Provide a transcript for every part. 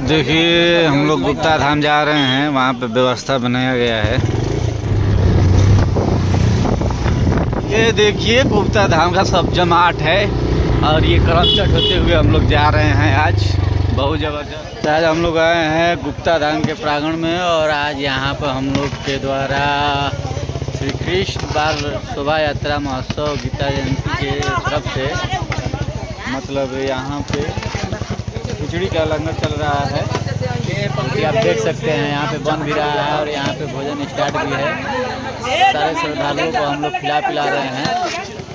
देखिए हम लोग गुप्ता धाम जा रहे हैं, वहाँ पे व्यवस्था बनाया गया है। ये देखिए गुप्ता धाम का सब जमाट है और ये क्रॉस होते हुए हम लोग जा रहे हैं। आज बहुत ज़बरदस्त आज हम लोग आए हैं गुप्ता धाम के प्रांगण में और आज यहाँ पर हम लोग के द्वारा श्री कृष्ण बाल शोभा यात्रा महोत्सव गीता जयंती के तरफ से मतलब यहाँ पे खिचड़ी का लंगर चल रहा है। क्योंकि आप देख सकते हैं यहाँ पे बन भी रहा है और यहाँ पे भोजन स्टार्ट भी है। सारे श्रद्धालुओं को हम लोग खिला पिला रहे हैं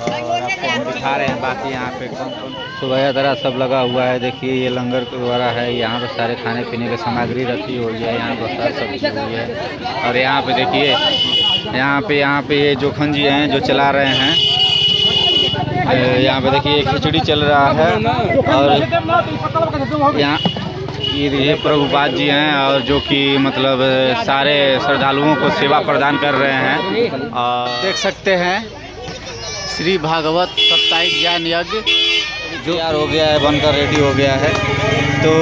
और आपको हम दिखा रहे हैं। बाकी यहाँ पे कौन कौन सुबह यात्रा सब लगा हुआ है। देखिए ये लंगर के द्वारा है। यहाँ पे सारे खाने पीने की सामग्री रखी हुई है। यहाँ पर सारी सब्जी हुई है और यहाँ पे देखिए यहाँ पे ये जोखन जी हैं जो चला रहे हैं। यहाँ पे देखिए खिचड़ी चल रहा है और यहाँ ये प्रभुपाद जी हैं और जो कि मतलब सारे श्रद्धालुओं को सेवा प्रदान कर रहे हैं। और देख सकते हैं श्री भागवत साप्ताहिक ज्ञान यज्ञ जो तैयार हो गया है, बनकर रेडी हो गया है। तो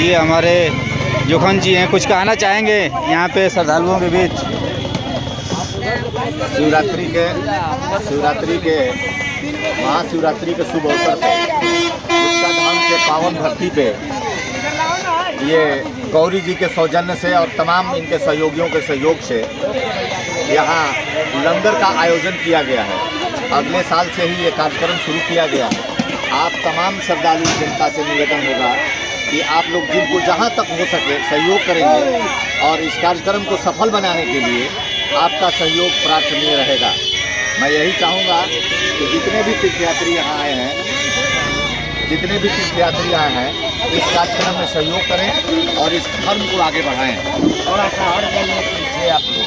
ये हमारे जोखन जी हैं, कुछ कहना चाहेंगे यहाँ पे श्रद्धालुओं के बीच? महाशिवरात्रि के शुभ अवसर पर गुप्ता धाम के पावन धरती पे ये गौरी जी के सौजन्य से और तमाम इनके सहयोगियों के सहयोग से यहाँ लंगर का आयोजन किया गया है। अगले साल से ही ये कार्यक्रम शुरू किया गया है। आप तमाम श्रद्धालु जनता से निवेदन होगा कि आप लोग जिनको जहाँ तक हो सके सहयोग करेंगे और इस कार्यक्रम को सफल बनाने के लिए आपका सहयोग प्रार्थनीय रहेगा। मैं यही चाहूँगा कि जितने भी तीर्थयात्री यहाँ आए हैं इस कार्यक्रम में सहयोग करें और इस धर्म को आगे बढ़ाएं। थोड़ा सा और पीछे आप लोग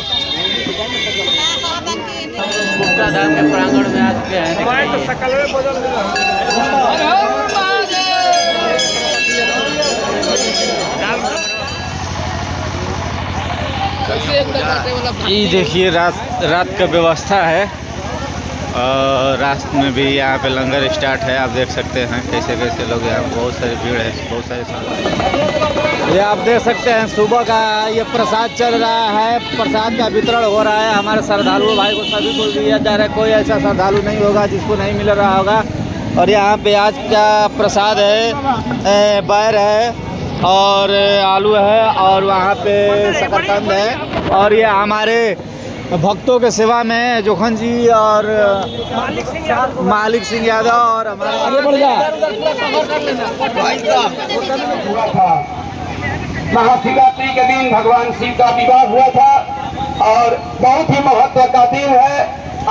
गुप्ता धाम के प्रांगण में आज के हैं। ये देखिए रात का व्यवस्था है और रास्ते में भी यहाँ पे लंगर स्टार्ट है। आप देख सकते हैं कैसे कैसे लोग यहाँ, बहुत सारी भीड़ है, बहुत सारे। ये आप देख सकते हैं सुबह का ये प्रसाद चल रहा है, प्रसाद का वितरण हो रहा है। हमारे श्रद्धालु भाई को सभी को दिया जा रहा है। कोई ऐसा श्रद्धालु नहीं होगा जिसको नहीं मिल रहा होगा। और यहाँ पे आज का प्रसाद है, बैर है और आलू है और वहाँ पे शकरकंद है। और ये हमारे भक्तों के सेवा में जोखन जी और मालिक सिंह यादव और हमारे आगे बढ़ जा। महाशिवरात्रि के दिन भगवान शिव का विवाह हुआ था और बहुत ही महत्व का दिन है।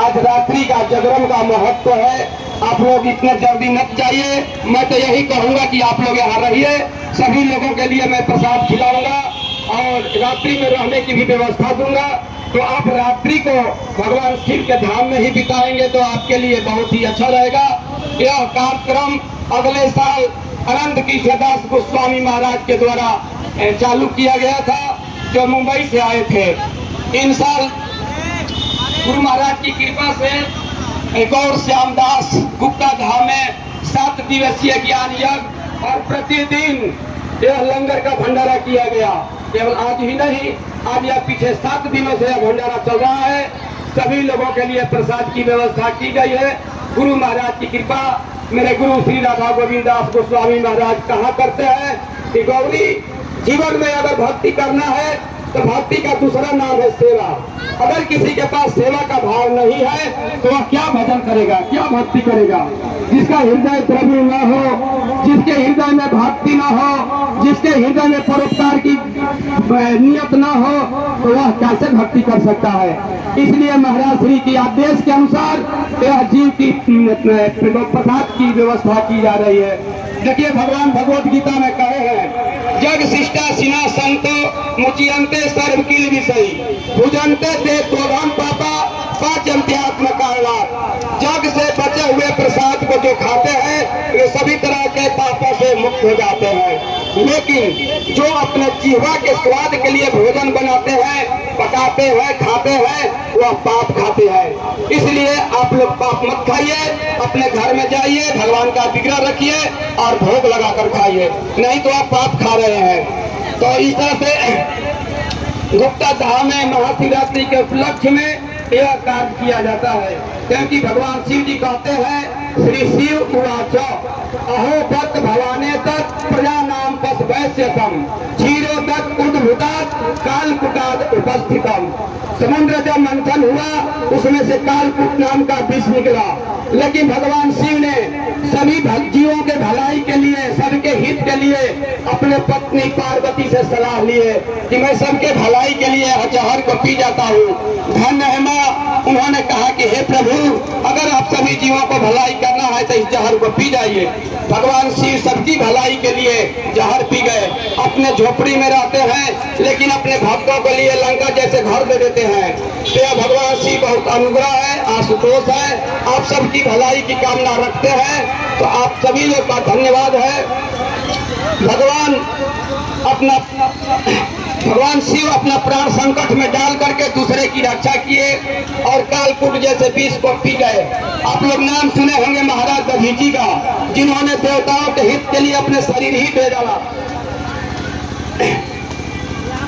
आज रात्रि का जागरण का महत्व है। आप लोग इतने जल्दी मत जाइए। मैं तो यही कहूँगा कि आप लोग यहाँ रहिए। सभी लोगों के लिए मैं प्रसाद खिलाऊंगा और रात्रि में रहने की भी व्यवस्था दूंगा। तो आप रात्रि को भगवान शिव के धाम में ही बिताएंगे तो आपके लिए बहुत ही अच्छा रहेगा। यह कार्यक्रम अगले साल अनंत कृष्णदास गोस्वामी महाराज के द्वारा चालू किया गया था, जो मुंबई से आए थे। इन साल गुरु महाराज की कृपा से गौर श्यामदास गुप्ता धाम में 7 दिवसीय ज्ञान यज्ञ और प्रतिदिन यह लंगर का भंडारा किया गया। केवल आज ही नहीं, आज यह पिछले 7 दिनों से यह भंडारा चल रहा है। सभी लोगों के लिए प्रसाद की व्यवस्था की गई है। गुरु महाराज की कृपा। मेरे गुरु श्री राधा गोविंद दास गोस्वामी महाराज कहा करते हैं कि गौरी जीवन में अगर भक्ति करना है तो भक्ति का दूसरा नाम है सेवा। अगर किसी के पास सेवा का भाव नहीं है तो वह क्या भजन करेगा, क्या भक्ति करेगा? जिसका हृदय प्रभु न हो, जिसके हृदय में भक्ति न हो, जिसके हृदय में परोपकार की नियत न हो, तो वह कैसे भक्ति कर सकता है? इसलिए महाराज श्री के आदेश के अनुसार यह जीव की प्रसाद की व्यवस्था की जा रही है। देखिए भगवान भगवत गीता में कहे हैं, जग शिष्टा सिना संतो मुचियंते सर्व किल विषयी भुजंते ते त्वधम पापा पाचंते आत्म कारला। जग से बचे हुए प्रसाद को जो खाते हैं वे सभी तरह के पापों से मुक्त हो जाते हैं। लेकिन जो अपने जीवा के स्वाद के लिए भोजन बनाते हैं, पकाते हैं, खाते हैं, वह पाप खाते हैं। इसलिए आप लोग पाप मत खाइए, अपने घर में जाइए, भगवान का विग्रह रखिए और भोग लगाकर खाइए, नहीं तो आप पाप खा रहे हैं। तो इस तरह से गुप्ता धाम में महाशिवरात्रि के उपलक्ष्य में यह कार्य किया जाता है, क्योंकि भगवान शिव जी कहते हैं, श्री शिव उवाच अहो भक्त भवाने तत् प्रजा नाम पश वैश्यतम क्षीरो तत् उद्भुतात् कालकुटात् उपस्थितम। समुद्र जब मंथन हुआ उसमें से कालकूट नाम का विष निकला, लेकिन भगवान शिव ने सभी जीवों के भलाई के लिए, सबके हित के लिए अपने पत्नी पार्वती से सलाह लिए कि मैं सबके भलाई के लिए जहर को पी जाता हूँ। धन्य है माँ, उन्होंने कहा कि हे प्रभु, अगर आप सभी जीवों को भलाई करना है तो इस जहर को पी जाइए। भगवान शिव सबकी भलाई के लिए जहर पी गए। अपने झोपड़ी में रहते हैं लेकिन अपने भक्तों के लिए लंका जैसे घर दे देते हैं। तो यह भगवान शिव बहुत अनुग्रह है, आशुतोष है, आप सबकी भलाई की कामना रखते हैं, तो आप सभी लोग का धन्यवाद है। भगवान शिव अपना प्राण संकट में डाल करके दूसरे की रक्षा किए और कालकूट जैसे विष को पी गए। आप लोग नाम सुने होंगे महाराज दधीची का, जिन्होंने देवताओं के हित के लिए अपने शरीर ही दे डाला।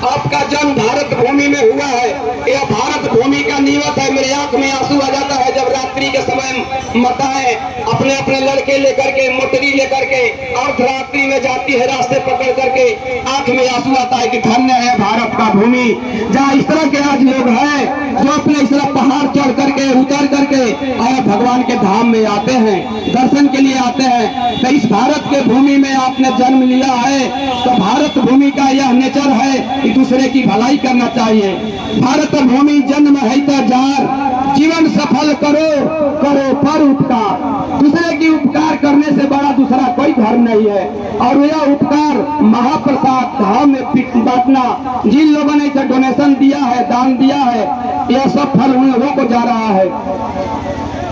आपका जन्म भारत भूमि में हुआ है, यह भारत भूमि का नियत है। मेरी आंख में आंसू आ जाता है जब रात्रि के समय माताएं अपने अपने लड़के लेकर के, मोटरी लेकर के अर्धरात्रि में जाती है, रास्ते पकड़ करके आंख में आंसू आता है कि धन्य है भारत का भूमि, जहाँ इस तरह के आज लोग हैं जो अपने इस तरह पहाड़ चढ़ करके, उतर करके और भगवान के धाम में आते हैं, दर्शन के लिए आते हैं। तो इस भारत के भूमि में आपने जन्म लिया है, तो भारत भूमि का यह नेचर है कि दूसरे की भलाई करना चाहिए। भारत भूमि जन्म है तो जार, जीवन सफल करो करो पर उपकार। दूसरे की उपकार करने से बड़ा दूसरा कोई धर्म नहीं है। और यह उपकार महाप्रसाद धाम में बांटना, जिन लोगों ने इसे डोनेशन दिया है, दान दिया है, यह सब फल उन लोगों को जा रहा है।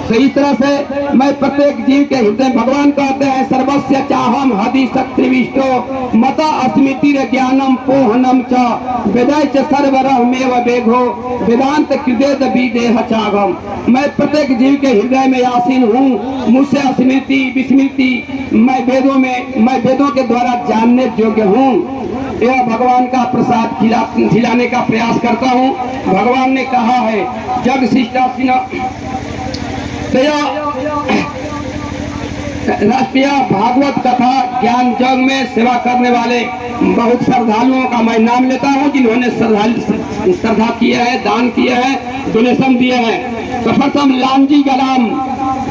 तो इस तरह से मैं प्रत्येक जीव के हृदय, भगवान कहते हैं सर्वस्य चाहम हदि शक्तिविष्टो मता अस्मिति ज्ञानम पोहनम च वेदाय च सर्वरहमेव वेघो वेदांत कृदेत विदेह चागम। मैं प्रत्येक जीव के हृदय में आसीन हूँ, मुझसे स्मृति विस्मृति मैं वेदों के द्वारा जानने योग्य हूँ। यह भगवान का प्रसाद खिलाने का प्रयास करता हूँ। भगवान ने कहा है जग शिष्टा राष्ट्रीय भागवत कथा ज्ञान जग में सेवा करने वाले बहुत श्रद्धालुओं का मैं नाम लेता हूं, जिन्होंने श्रद्धा किया है, दान किया है, डोनेशन दिए हैं। तो प्रथम लालजी गलाम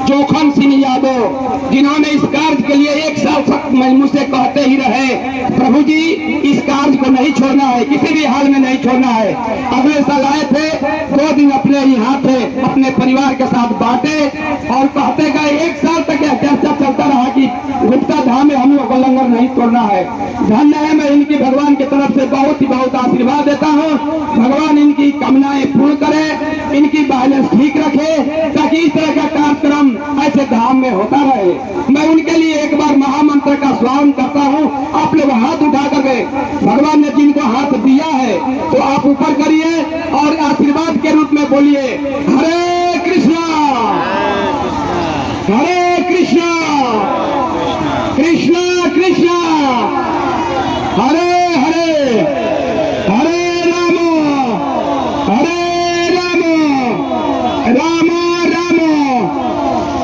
जोखन सिंह यादव, जिन्होंने इस कार्य के लिए 1 साल तक मुझसे कहते ही रहे, प्रभु जी इस कार्य को नहीं छोड़ना है, किसी भी हाल में नहीं छोड़ना है। अगले साल आए थे, 2 दिन अपने यहाँ थे, अपने परिवार के साथ बांटे और कहते गए 1 साल तक यह चर्चा चलता रहा कि गुप्ता धाम में हम लोग को लंगर नहीं तोड़ना है। धन्य है, मैं इनकी भगवान की तरफ से बहुत ही बहुत आशीर्वाद देता हूँ। भगवान इनकी कामनाएं पूर्ण करे, इनकी बैलेंस ठीक रखे, ताकि इस तरह का कार्यक्रम ऐसे धाम में होता रहे। मैं उनके लिए एक बार महामंत्र का स्वागत करता हूँ। आप लोग हाथ उठा करके, भगवान ने जिनको हाथ दिया है तो आप ऊपर करिए और आशीर्वाद के रूप में बोलिए हरे कृष्णा हरे कृष्णा कृष्णा कृष्णा हरे हरे हरे राम राम राम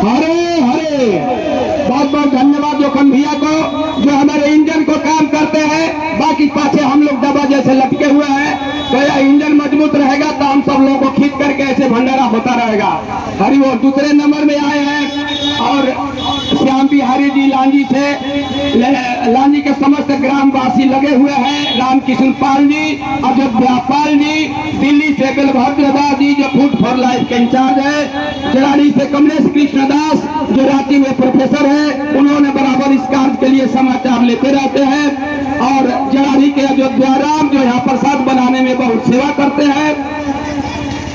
हरे हरे। बहुत बहुत धन्यवाद जोखन भैया को, जो हमारे इंजन को काम करते हैं। बाकी पाछे हम लोग दबा जैसे लटके हुए हैं, तो यह इंजन मजबूत रहेगा तो हम सब लोगों को खींच करके ऐसे भंडारा होता रहेगा। हरि वो दूसरे नंबर में आए हैं और श्याम बिहारी जी लांजी से, लांजी के समस्त ग्रामवासी लगे हुए हैं। रामकिशन पाल जी, अयोध्या पाल जी, दिल्ली से बलभद्र दास जी जो फूड फॉर लाइफ के इंचार्ज है, जराड़ी से कमलेश कृष्ण दास जो रांची में प्रोफेसर है, उन्होंने बराबर इस कार्य के लिए समाचार लेते रहते हैं। और जराड़ी के अयोध्या राम जो यहाँ प्रसाद बनाने में बहुत सेवा करते हैं।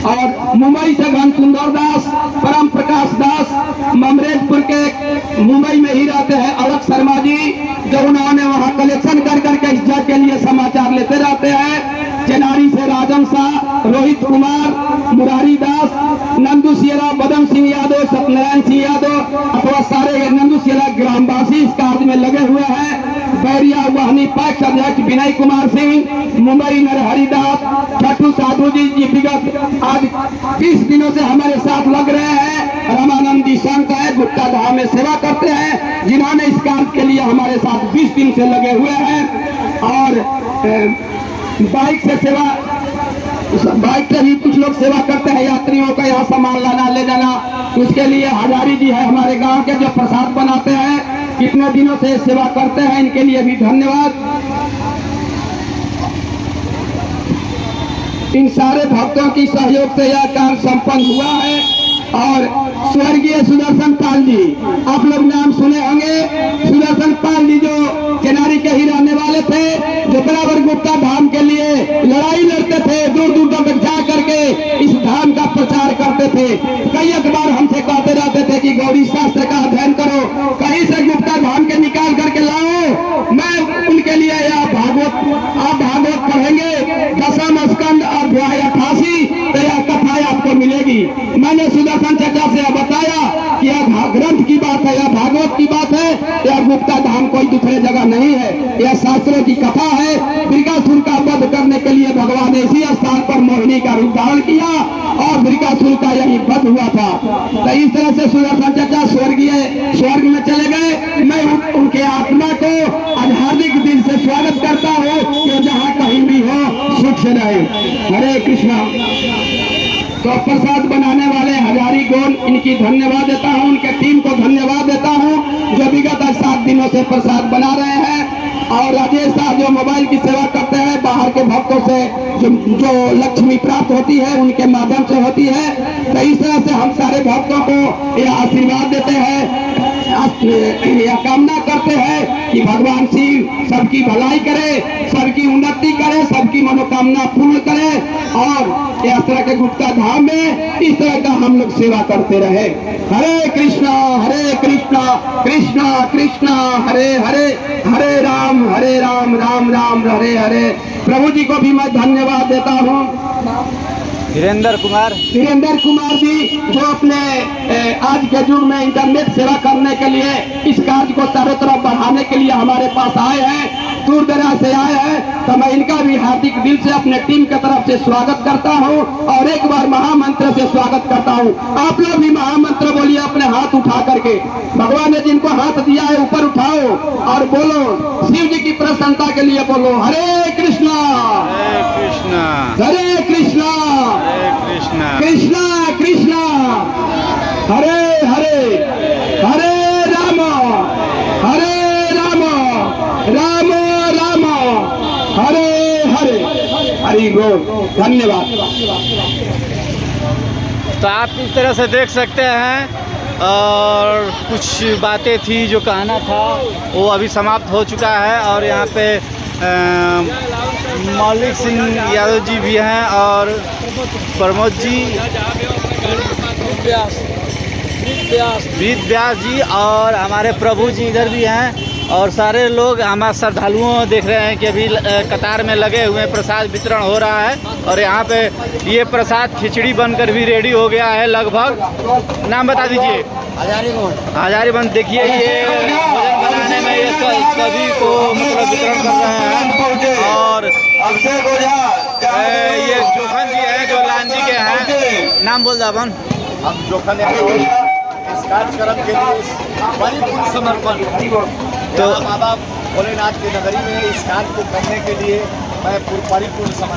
और मुंबई से घन सुंदर दास, परम प्रकाश दास, ममरेजपुर के मुंबई में ही रहते हैं अलग शर्मा जी, जो उन्होंने वहाँ कलेक्शन कर करके इस जग के लिए समाचार लेते रहते हैं। चेनारी से राजन शाह, रोहित कुमार, मुरारी दास, नंदू सियरा, बदन सिंह यादव, सत्यनारायण सिंह यादव अथवा सारे नंदू सियरा ग्रामवासी इस कार्य में अध्यक्ष विनय कुमार सिंह, मुंबई नरहरिदास, छठू साधु जी विगत आज 20 दिनों से हमारे साथ लग रहे हैं। रामानंदी संत है, गुप्ता धाम में सेवा करते हैं, जिन्होंने इस कार्य के लिए हमारे साथ 20 दिन से लगे हुए हैं। और बाइक से भी कुछ लोग सेवा करते हैं, यात्रियों का यहाँ सामान लाना ले जाना। उसके लिए हजारी जी है हमारे गांव के, जो प्रसाद बनाते हैं, कितने दिनों से सेवा करते हैं, इनके लिए भी धन्यवाद। इन सारे भक्तों की सहयोग से यह कार्य संपन्न हुआ है। और स्वर्गीय सुदर्शन पाल जी, आप लोग नाम सुने होंगे। सुदर्शन पाल जी जो किनारी के ही रहने वाले थे, जो बराबर गुप्ता धाम के लिए लड़ाई लड़ते थे, दूर दूर तक जा करके इस धाम का प्रचार करते थे। कई बार हमसे कहते रहते थे कि गौरी शास्त्र का अध्ययन करो, कहीं से गुप्ता धाम के निकाल करके लाओ। मैं उनके लिए आप भागवत पढ़ेंगे, दशम स्कंद अध्याय 88, तो यह कथा आपको मिलेगी। मैंने सुदर्शन चाचा से बताया कि यह ग्रंथ की बात है, यह भागवत की बात है, यह गुप्ता धाम कोई दूसरे जगह नहीं है, यह शास्त्रों की कथा है। वृकासुर का वध करने के लिए भगवान ने इसी स्थान पर मोहिनी का रूप धारण किया और वृकासुर का यही वध हुआ था। तो इस तरह से सुदर्शन चाचा स्वर्ग में चले गए। मैं उनके आत्मा को आज हार्दिक दिल से स्वागत करता हूँ कि जहाँ कहीं भी हो सुख से रहे। हरे कृष्णा। तो प्रसाद बनाने वाले हजारी गोल, इनकी धन्यवाद देता हूँ, उनके टीम को धन्यवाद देता हूँ, जो विगत 7 दिनों से प्रसाद बना रहे हैं। और राजेश शाह जो मोबाइल की सेवा करते हैं, बाहर के भक्तों से जो लक्ष्मी प्राप्त होती है उनके माध्यम से होती है। तो इस तरह से हम सारे भक्तों को यह आशीर्वाद देते हैं, यह कामना करते हैं कि भगवान शिव सबकी भलाई करे, सबकी उन्नति करे, सबकी मनोकामना पूर्ण करे और इस तरह के गुप्ता धाम में इस तरह का हम लोग सेवा करते रहे। हरे कृष्णा कृष्णा कृष्णा हरे हरे, हरे राम राम राम हरे हरे। प्रभु जी को भी मैं धन्यवाद देता हूँ। वीरेंद्र कुमार जी जो अपने आज के युग में इंटरनेट सेवा करने के लिए इस कार्य को चारों तरफ बढ़ाने के लिए हमारे पास आए हैं, दूर दराज से आए हैं। तो मैं इनका भी हार्दिक दिल से अपने टीम की तरफ से स्वागत करता हूं और एक बार महामंत्र से स्वागत करता हूं। आप लोग भी महामंत्र बोलिए अपने हाथ उठा करके। भगवान ने जिनको हाथ दिया है ऊपर उठाओ और बोलो, शिव जी की प्रसन्नता के लिए बोलो, हरे कृष्णा हरे कृष्णा कृष्णा कृष्णा हरे हरे, हरे राम राम राम हरे हरे। हरि बोल। धन्यवाद। तो आप इस तरह से देख सकते हैं और कुछ बातें थी जो कहना था वो अभी समाप्त हो चुका है। और यहाँ पे मौलिक सिंह यादव जी भी हैं और प्रमोद जी, वीर व्यास जी और हमारे प्रभु जी इधर भी हैं। और सारे लोग हमारे श्रद्धालुओं देख रहे हैं कि अभी कतार में लगे हुए हैं, प्रसाद वितरण हो रहा है। और यहाँ पे ये प्रसाद खिचड़ी बनकर भी रेडी हो गया है लगभग। नाम बता दीजिए। हजारीबंद। देखिए ये भोजन बनाने में ये सभी को मतलब वितरण कर रहे हैं। और ये जोखन जी है जो लांजी के हैं। नाम बोल दो अपन। हम जोखन इस कार्यक्रम के लिए परिपूर्ण समर्पण तो माँ बाप भोलेनाथ की नगरी में इस कार्य को करने के लिए मैं परिपूर्ण समर्पण